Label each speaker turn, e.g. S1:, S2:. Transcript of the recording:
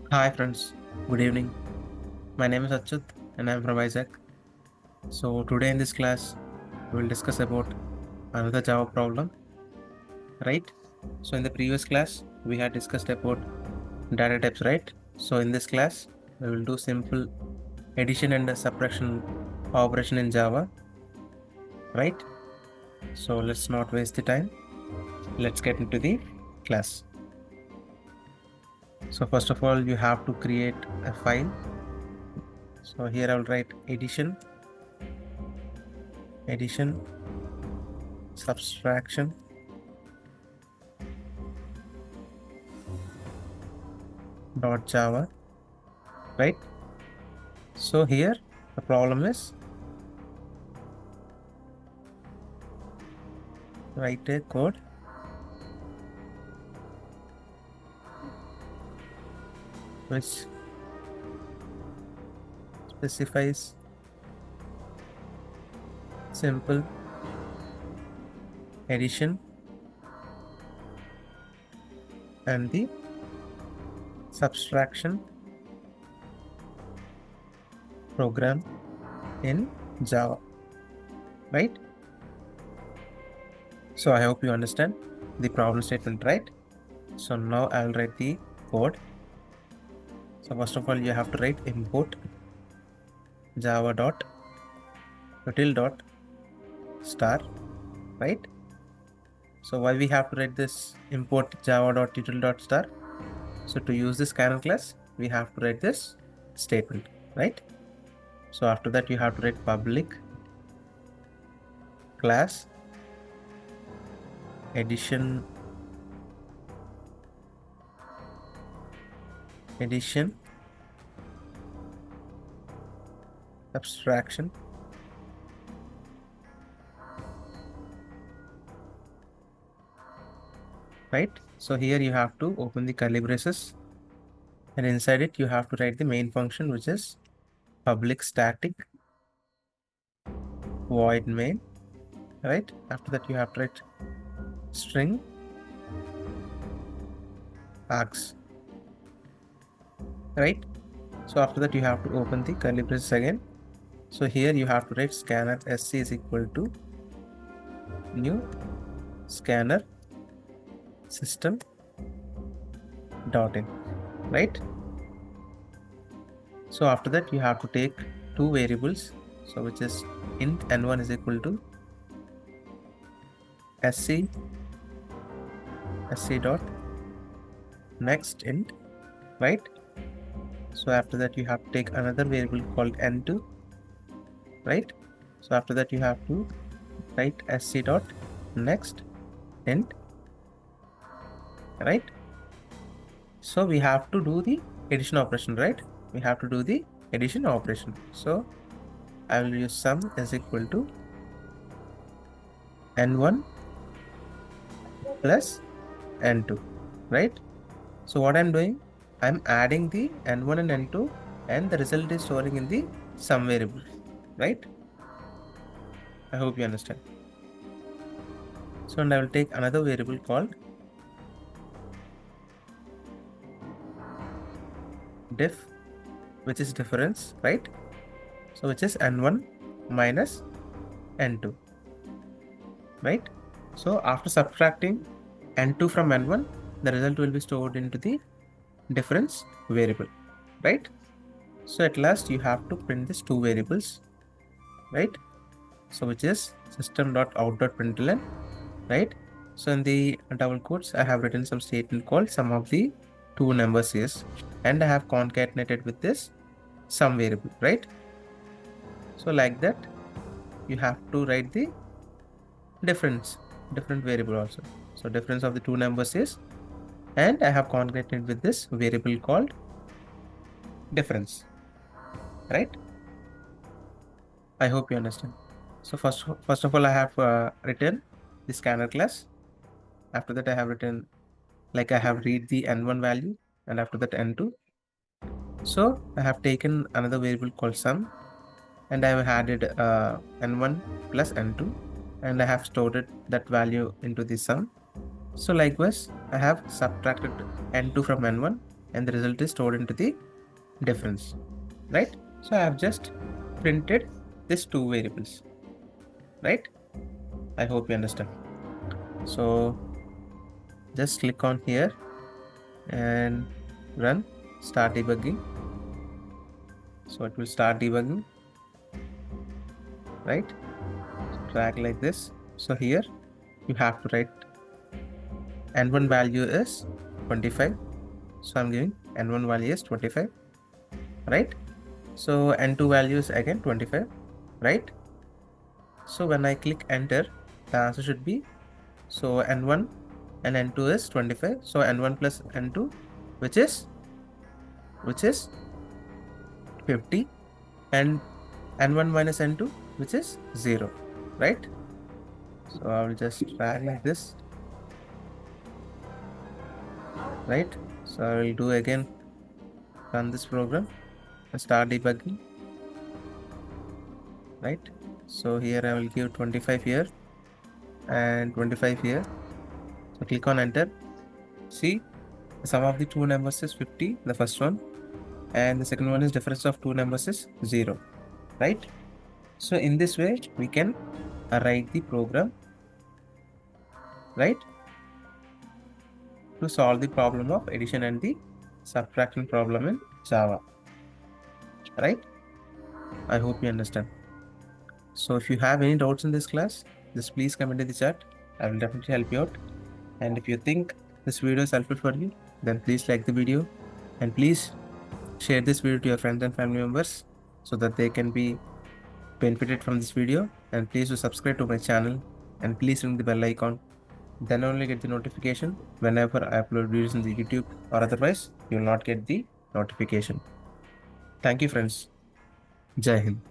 S1: Hi friends, good evening. My name is Achyut and I am from Isaac. So today in this class, we will discuss about another Java problem, right? So in the previous class, we had discussed about data types, right? So in this class, we will do simple addition and subtraction operation in Java, right? So let's not waste the time. Let's get into the class. So first of all, you have to create a file. So here I will write addition, subtraction, .java, right? So here the problem is write a code which specifies simple addition and the subtraction program in Java, right? So I hope you understand the problem statement, right? So now I'll write the code. So first of all, you have to write import java dot util dot star, right? So why we have to write this import java dot util dot star? So to use this scanner class, we have to write this statement, right? So after that, you have to write public class addition subtraction right? So here you have to open the curly braces and inside it you have to write the main function, which is public static void main, right? After that you have to write string args, right? So after that you have to open the curly braces again. So here you have to write scanner sc is equal to new scanner system dot in, right? So after that you have to take two variables, so which is int n1 is equal to sc dot next int, right? So after that you have to take another variable called n2, right? So after that you have to write sc dot next int, right? So we have to do the addition operation, right? We have to do the addition operation. So I will use sum is equal to n1 plus n2, right? So what I'm doing, I'm adding the n1 and n2 and the result is storing in the sum variable, right? I hope you understand. So and I will take another variable called diff, which is difference, right? So which is n1 minus n2, right? So after subtracting n2 from n1, the result will be stored into the difference variable, right? So at last you have to print these two variables, right? So which is system.out.println, right? So in the double quotes, I have written some statement called sum of the two numbers is, and I have concatenated with this sum variable, right? So like that, you have to write the different variable also. So difference of the two numbers is, and I have concatenated with this variable called difference, right? I hope you understand. So first of all, I have written the scanner class. After that, I have written like I have read the n1 value, and after that n2. So I have taken another variable called sum, and I have added n1 plus n2, and I have stored that value into the sum. So likewise, I have subtracted n2 from n1 and the result is stored into the difference, right? So I have just printed these two variables, right? I hope you understand. So just click on here and run start debugging. So it will start debugging, right? Drag like this. So here you have to write n1 value is 25. So I'm giving n1 value is 25, right? So n2 value is again 25, right? So when I click enter, the answer should be, so n1 and n2 is 25. So n1 plus n2, which is 50, and n1 minus n2, which is 0, right? So I will just drag like this, right? So I will do again, run this program and start debugging, right? So here I will give 25 here and 25 here. So click on enter. See, the sum of the two numbers is 50, the first one, and the second one is difference of two numbers is 0, right? So in this way we can write the program, right, to solve the problem of addition and the subtraction problem in Java, right? I hope you understand. So if you have any doubts in this class, just please comment in the chat. I will definitely help you out. And if you think this video is helpful for you, then please like the video and please share this video to your friends and family members so that they can be benefited from this video. And please do subscribe to my channel and please ring the bell icon. Then only get the notification whenever I upload videos in the YouTube, or otherwise you will not get the notification. Thank you friends. Jai Hind.